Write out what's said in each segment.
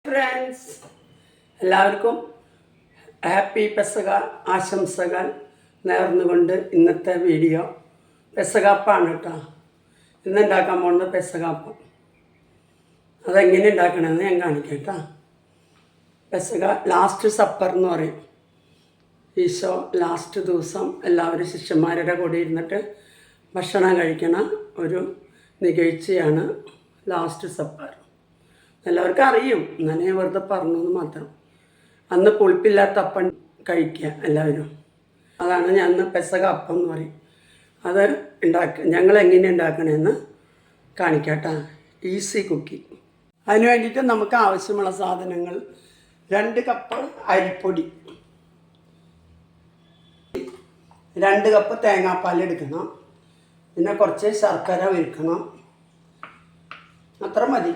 Friends, എല്ലാവർക്കും happy പെസക ആശംസകൾ നേർന്നുകൊണ്ട് ഇന്നത്തെ വീഡിയോ പെസകാപ്പാണ് കേട്ടോ. ഇന്നുണ്ടാക്കാൻ പോകുന്നത് പെസകാപ്പം. അതെങ്ങനെ ഉണ്ടാക്കണമെന്ന് ഞാൻ കാണിക്കാം കേട്ടോ. പെസക ലാസ്റ്റ് സപ്പർ എന്ന് പറയും. ഈശോ ലാസ്റ്റ് ദിവസം എല്ലാവരും ശിഷ്യന്മാരുടെ കൂടെ ഇരുന്നിട്ട് ഭക്ഷണം കഴിക്കണ ഒരു നികഴ്ചയാണ് ലാസ്റ്റ് സപ്പർ. എല്ലാവർക്കും അറിയും, എന്നാലും ഞാൻ വെറുതെ പറഞ്ഞു എന്ന് മാത്രം. അന്ന് പുളിപ്പില്ലാത്ത അപ്പം കഴിക്കുക എല്ലാവരും. അതാണ് ഞാൻ അന്ന് പെസക അപ്പം എന്ന് പറയും. അത് ഞങ്ങൾ എങ്ങനെ ഉണ്ടാക്കണമെന്ന് കാണിക്കാട്ടോ. Easy cooking. അതിന് വേണ്ടിയിട്ട് നമുക്ക് ആവശ്യമുള്ള സാധനങ്ങൾ: 2 കപ്പ് അരിപ്പൊടി, 2 കപ്പ് തേങ്ങാപ്പാൽ എടുക്കണം, പിന്നെ കുറച്ച് ശർക്കര ഒഴിക്കണം, അത്ര മതി.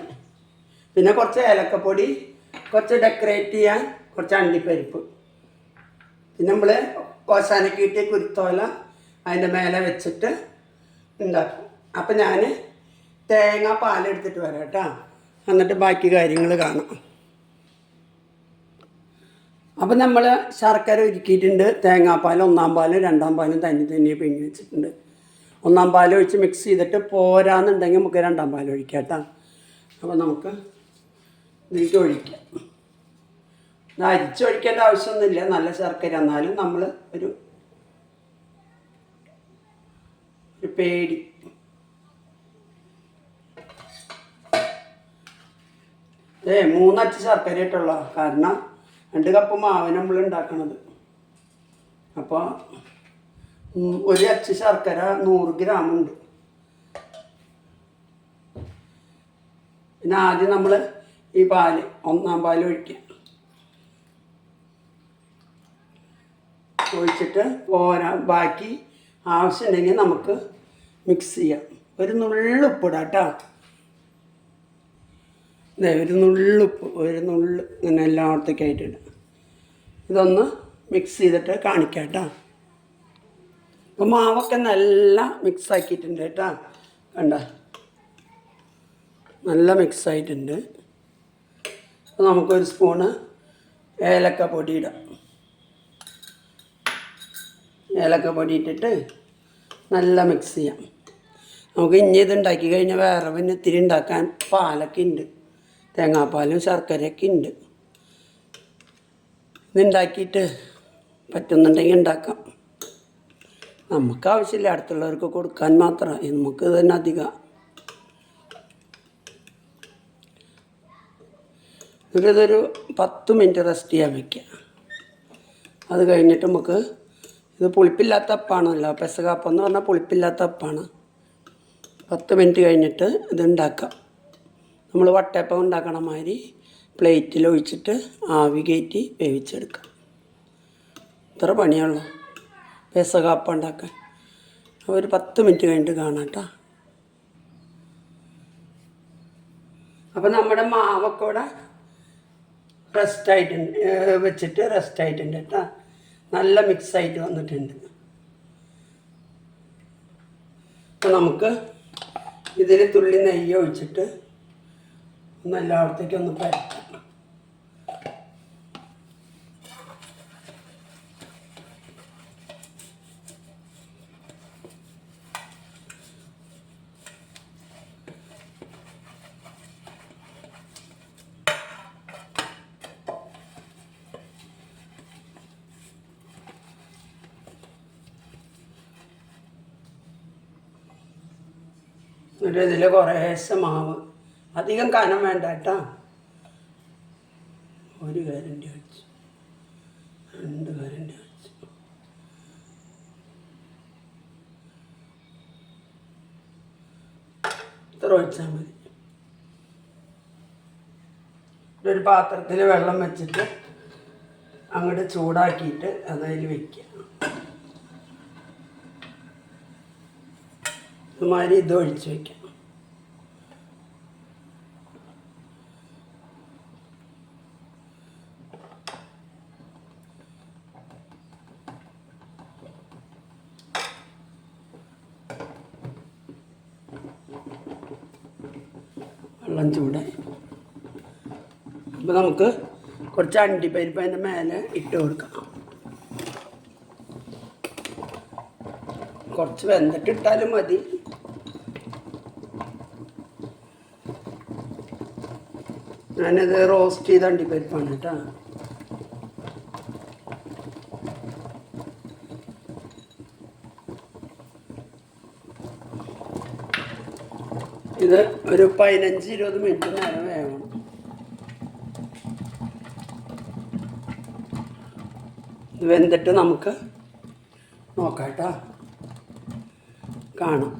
പിന്നെ കുറച്ച് ഏലക്കപ്പൊടി, കുറച്ച് ഡെക്കറേറ്റ് ചെയ്യാൻ കുറച്ച് അണ്ടിപ്പരിപ്പ്, പിന്നെ നമ്മൾ ഓശാനക്കീട്ടി കുരുത്തോല അതിൻ്റെ മേലെ വെച്ചിട്ട് ഉണ്ടാക്കും. അപ്പം ഞാൻ തേങ്ങ പാലെടുത്തിട്ട് വരാം കേട്ടോ. എന്നിട്ട് ബാക്കി കാര്യങ്ങൾ കാണാം. അപ്പം നമ്മൾ ശർക്കര ഒരുക്കിയിട്ടുണ്ട്. തേങ്ങാപ്പാൽ 1-ാം പാലും 2-ാം പാലും തന്നെ പിഴിഞ്ഞ് വെച്ചിട്ടുണ്ട്. 1-ാം പാൽ ഒഴിച്ച് മിക്സ് ചെയ്തിട്ട് പോരാന്നുണ്ടെങ്കിൽ നമുക്ക് 2-ാം പാൽ ഒഴിക്കാം കേട്ടോ. അപ്പോൾ നമുക്ക് ഇതിലേക്ക് ഒഴിക്കാം. അരിച്ചൊഴിക്കേണ്ട ആവശ്യമൊന്നുമില്ല, നല്ല ശർക്കര. എന്നാലും നമ്മൾ ഒരു പേടി. 3 അച്ച് ശർക്കര ഇട്ടുള്ള കാരണം 2 കപ്പ് മാവ് നമ്മൾ ഉണ്ടാക്കണത്. അപ്പോൾ 1 അച്ച് ശർക്കര 100 ഗ്രാം ഉണ്ട്. പിന്നെ ആദ്യം നമ്മൾ ഈ പാല് 1-ാം പാൽ ഒഴിച്ചിട്ട് ബാക്കി ആവശ്യമുണ്ടെങ്കിൽ നമുക്ക് മിക്സ് ചെയ്യാം. ഒരു നുള്ളുപ്പിടാം കേട്ടോ. ഒരു നുള്ളുപ്പ്, ഒരു നുള്ള് ഇങ്ങനെ എല്ലായിടത്തേക്കായിട്ട് ഇടാം. ഇതൊന്ന് മിക്സ് ചെയ്തിട്ട് കാണിക്കാം കേട്ടോ. അപ്പോൾ മാവൊക്കെ നല്ല മിക്സ് ആക്കിയിട്ടുണ്ട് കേട്ടോ. കണ്ട, നല്ല മിക്സ് ആയിട്ടുണ്ട്. അപ്പോൾ നമുക്കൊരു സ്പൂണ് ഏലക്കപ്പൊടി ഇടാം. ഏലക്കപ്പൊടി ഇട്ടിട്ട് നല്ല മിക്സ് ചെയ്യാം. നമുക്ക് ഇനി ഇത് ഉണ്ടാക്കി കഴിഞ്ഞാൽ വേറെ പിന്നെ ഇത്തിരി ഉണ്ടാക്കാൻ പാലൊക്കെ ഉണ്ട്, തേങ്ങാപ്പാലും ശർക്കരയൊക്കെ ഉണ്ട്. ഇതുണ്ടാക്കിയിട്ട് പറ്റുന്നുണ്ടെങ്കിൽ ഉണ്ടാക്കാം. നമുക്ക് ആവശ്യമില്ല, അടുത്തുള്ളവർക്ക് കൊടുക്കാൻ മാത്രം. നമുക്ക് തന്നെ അധികം. ഇതൊരു 10 മിനിറ്റ് റെസ്റ്റ് ചെയ്യാൻ വയ്ക്കുക. അത് കഴിഞ്ഞിട്ട് നമുക്ക് ഇത് പുളിപ്പില്ലാത്ത അപ്പാണല്ലോ. പെസകാപ്പം എന്ന് പറഞ്ഞാൽ പുളിപ്പില്ലാത്ത അപ്പാണ്. 10 മിനിറ്റ് കഴിഞ്ഞിട്ട് ഇത് ഉണ്ടാക്കാം. നമ്മൾ വട്ടയപ്പം ഉണ്ടാക്കണ മാതിരി പ്ലേറ്റിൽ ഒഴിച്ചിട്ട് ആവി കയറ്റി വേവിച്ചെടുക്കാം. ഇത്ര പണിയുള്ളൂ പെസകാപ്പം ഉണ്ടാക്കാൻ. അപ്പോൾ ഒരു 10 മിനിറ്റ് കഴിഞ്ഞിട്ട് കാണാം കേട്ടോ. അപ്പോൾ നമ്മുടെ മാവൊക്കെ ഇവിടെ റെസ്റ്റായിട്ടുണ്ട്, വെച്ചിട്ട് റെസ്റ്റായിട്ടുണ്ട് കേട്ടോ. നല്ല മിക്സായിട്ട് വന്നിട്ടുണ്ട്. അപ്പോൾ നമുക്ക് ഇതിൽ തുള്ളി നെയ്യ് ഒഴിച്ചിട്ട് എല്ലായിടത്തേക്കൊന്ന് പരത്താം. എന്നിട്ട് ഇതിൽ കുറേശ്ശെ മാവ്, അധികം കനം വേണ്ട കേട്ടോ. 1 കരണ്ടി ഒഴിച്ച്, 2 കരണ്ടി ഒഴിച്ച്, ഇത്ര ഒഴിച്ചാൽ മതി. ഒരു പാത്രത്തിൽ വെള്ളം വെച്ചിട്ട് അങ്ങോട്ട് ചൂടാക്കിയിട്ട് അതിൽ വയ്ക്കുക. ഇതുമാതിരി ഇത് ഒഴിച്ച് വയ്ക്കാം. വെള്ളം ചൂടായി. അപ്പോൾ നമുക്ക് കുറച്ച് അണ്ടിപ്പരിപ്പ് അതിൻ്റെ മേലെ ഇട്ട് കൊടുക്കാം. കുറച്ച് വെന്തിട്ട് ഇട്ടാലും മതി. ഞാനിത് റോസ്റ്റ് ചെയ്ത അണ്ടിപ്പരിപ്പാണ് കേട്ടോ. ഇത് ഒരു 15-20 മിനിറ്റ് നേരം വേണം. ഇത് വെന്തിട്ട് നമുക്ക് നോക്കാം കേട്ടോ, കാണാം.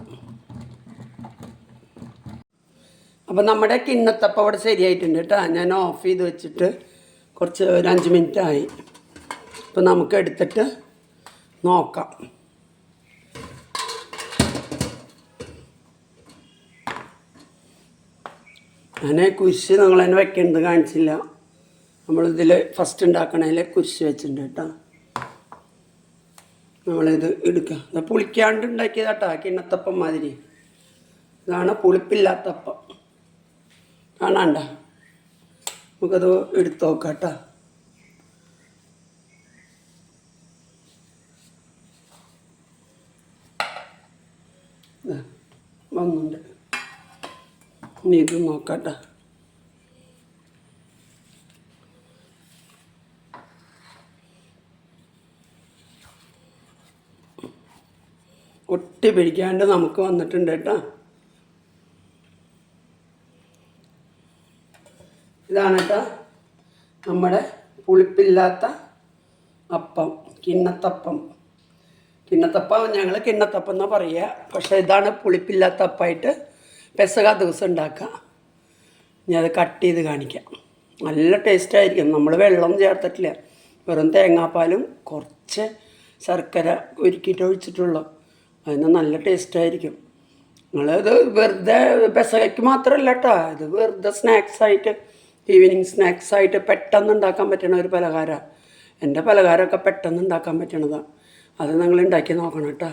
അപ്പോൾ നമ്മുടെ കിണ്ണത്തപ്പം അവിടെ ശരിയായിട്ടുണ്ട് കേട്ടോ. ഞാൻ ഓഫ് ചെയ്ത് വെച്ചിട്ട് കുറച്ച് ഒരു 5 മിനിറ്റ് ആയി. അപ്പോൾ നമുക്ക് എടുത്തിട്ട് നോക്കാം. ഞാൻ കുരിശ് നിങ്ങളതിനെ വെക്കേണ്ടത് കാണിച്ചില്ല. നമ്മളിതിൽ ഫസ്റ്റ് ഉണ്ടാക്കണതിൽ കുരിശ് വെച്ചിട്ടുണ്ട് കേട്ടോ. നമ്മളിത് എടുക്കുക. അത് പുളിക്കാണ്ട് ഉണ്ടാക്കിയതാട്ടോ കിണ്ണത്തപ്പം മാതിരി. ഇതാണ് പുളിപ്പില്ലാത്തപ്പം. കാണാണ്ട, നമുക്കത് എടുത്ത് നോക്കാം കേട്ടോ. വന്നുണ്ട്, ഇനി ഇത് നോക്കാം കേട്ടോ. ഒട്ടി പിടിക്കാണ്ട് നമുക്ക് വന്നിട്ടുണ്ട് കേട്ടോ. ഇതാണ് കേട്ടോ നമ്മുടെ പുളിപ്പില്ലാത്ത അപ്പം, കിണ്ണത്തപ്പം. കിണ്ണത്തപ്പം ഞങ്ങൾ കിണ്ണത്തപ്പം എന്നാണ് പറയുക. പക്ഷേ ഇതാണ് പുളിപ്പില്ലാത്ത അപ്പമായിട്ട് പെസക ദിവസം ഉണ്ടാക്കുക. ഇനി അത് കട്ട് ചെയ്ത് കാണിക്കാം. നല്ല ടേസ്റ്റായിരിക്കും. നമ്മൾ വെള്ളം ചേർത്തിട്ടില്ല, വെറും തേങ്ങാപ്പാലും കുറച്ച് ശർക്കര ഉരുക്കിയിട്ട് ഒഴിച്ചിട്ടുള്ളൂ. അതിന് നല്ല ടേസ്റ്റായിരിക്കും. നിങ്ങളിത് വെറുതെ പെസകയ്ക്ക് മാത്രമല്ല കേട്ടോ, ഇത് വെറുതെ സ്നാക്സായിട്ട്, ഈവനിങ് സ്നാക്സായിട്ട് പെട്ടെന്ന് ഉണ്ടാക്കാൻ പറ്റണ ഒരു പലഹാരമാണ്. എൻ്റെ പലഹാരമൊക്കെ പെട്ടെന്ന് ഉണ്ടാക്കാൻ പറ്റണതാണ്. അത് നിങ്ങൾ ഉണ്ടാക്കി നോക്കണം കേട്ടോ.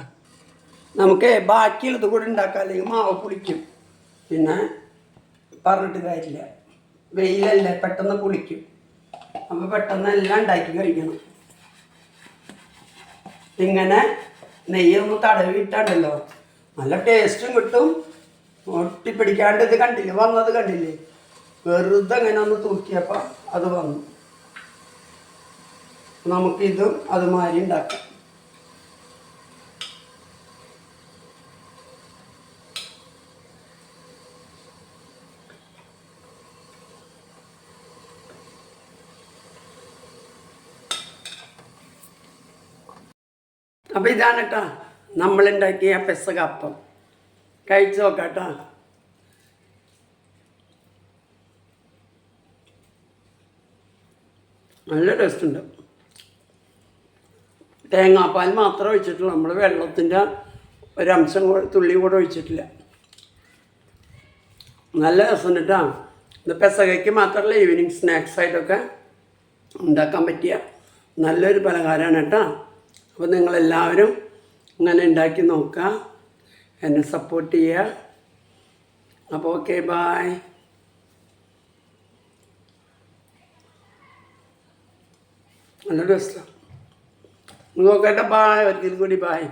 നമുക്ക് ബാക്കിയുള്ളത് കൂടെ ഉണ്ടാക്കാം, അല്ലെങ്കിൽ മാവ് പുളിക്കും. പിന്നെ പറഞ്ഞിട്ട് കാര്യമില്ല, വെയിലല്ലേ, പെട്ടെന്ന് പുളിക്കും. അപ്പോൾ പെട്ടെന്ന് എല്ലാം ഉണ്ടാക്കി കഴിക്കണം. ഇങ്ങനെ നെയ്യൊന്ന് തടവിട്ടാണ്ടല്ലോ നല്ല ടേസ്റ്റും കിട്ടും. ഒട്ടിപ്പിടിക്കാണ്ട് ഇത് കണ്ടില്ലേ, വന്നത് കണ്ടില്ലേ, വെറുതെ ഇങ്ങനെ ഒന്ന് തൂക്കിയപ്പോൾ അത് വന്നു. നമുക്കിതും അതുമാതിരി ഉണ്ടാക്കാം. അപ്പോൾ ഇതാണ് കേട്ടോ നമ്മളുണ്ടാക്കിയ പെസക അപ്പം. കഴിച്ച് നോക്കാം കേട്ടോ. നല്ല ടേസ്റ്റുണ്ട്. തേങ്ങാപ്പാൽ മാത്രമേ ഒഴിച്ചിട്ടുള്ളൂ, നമ്മൾ വെള്ളത്തിൻ്റെ ഒരംശം തുള്ളി കൂടെ ഒഴിച്ചിട്ടില്ല. നല്ല രസമുണ്ട് കേട്ടോ. ഇത് പെസകയ്ക്ക് മാത്രമല്ല, ഈവനിങ് സ്നാക്സായിട്ടൊക്കെ ഉണ്ടാക്കാൻ പറ്റിയ നല്ലൊരു പലഹാരമാണ് കേട്ടോ. അപ്പോൾ നിങ്ങളെല്ലാവരും ഇങ്ങനെ ഉണ്ടാക്കി നോക്കുക, എന്നെ സപ്പോർട്ട് ചെയ്യുക. അപ്പോൾ ഓക്കെ, ബായ്. നല്ല ടേസ്റ്റാണ്. നോക്കട്ടെ, ബായ്. ഒരിക്കൽ കൂടി ബായ്.